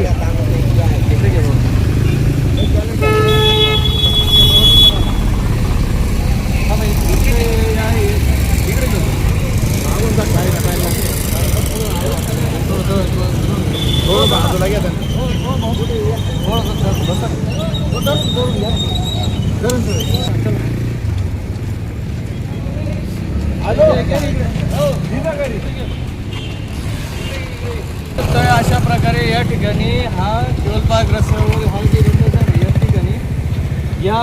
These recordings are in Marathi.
इकडे घे भाऊ. हा बाई, इकडे आहे. इकडे घेऊ. थोडं बाजूला घ्या त्यांना. तर अशा प्रकारे या ठिकाणी हा देवलबाग रस्त्यावर हा जे रस्ता आहे या ठिकाणी या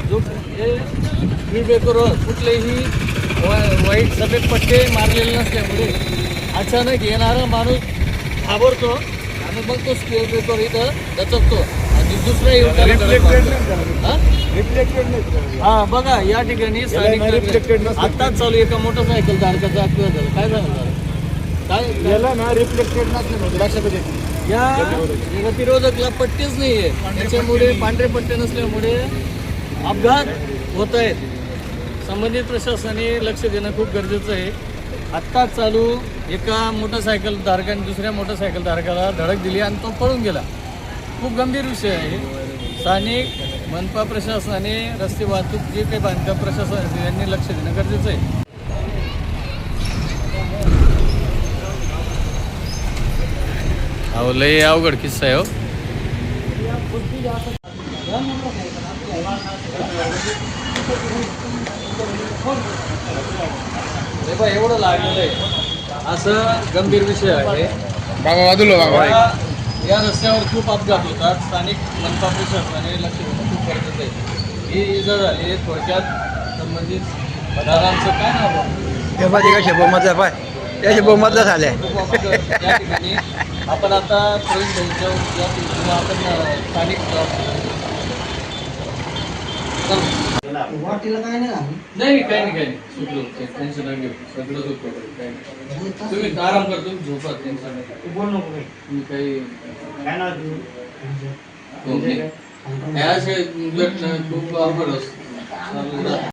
जो स्पीडब्रेकरवर कुठलेही वाईट सफेद पट्टे मारलेले नसल्यामुळे अचानक येणारा माणूस घाबरतो आणि मग तो स्पीडब्रेकर इथं दचकतो आणि दुसऱ्या हा बघा या ठिकाणी आत्ताच चालू एका मोटरसायकल धारकाचा अपघात झाला. काय झालं काय याला ना रिफ्लेक्टेड नसल्यामुळे लक्षात या प्रतिरोधकला पट्टीच नाही आहे. त्याच्यामुळे पांढरे पट्टे नसल्यामुळे अपघात होत आहेत. संबंधित प्रशासनाने लक्ष देणं खूप गरजेचं आहे. आत्ताच चालू एका मोटरसायकल धारकाने दुसऱ्या मोटरसायकल धारकाला धडक दिली आणि तो पळून गेला. खूप गंभीर विषय आहे. स्थानिक मनपा प्रशासनाने रस्ते वाहतूक जे काही बांधकाम प्रशासन यांनी लक्ष देणं गरजेचं आहे. अहो लय अवघड किस्सा आहे हो. एवढं लागलेलं आहे असं गंभीर विषय आहे. या रस्त्यावर खूप अपघात होतात. स्थानिक मनपा प्रशासनाने लक्ष देणं खूप गरजेचं आहे. ही इजा झाली थोडक्यात संबंधित पदारांचं काय नाव मधला झालाय. या ठिकाणी आपण आता आपण स्थानिक नाही काही नाही सुटलो टेन्शन नाही घेऊ. सगळं सुटलो काही नाही. तुम्ही आराम करतो झोपा टेन्शन नाही. तुम्ही काही खूप अवघड असतं.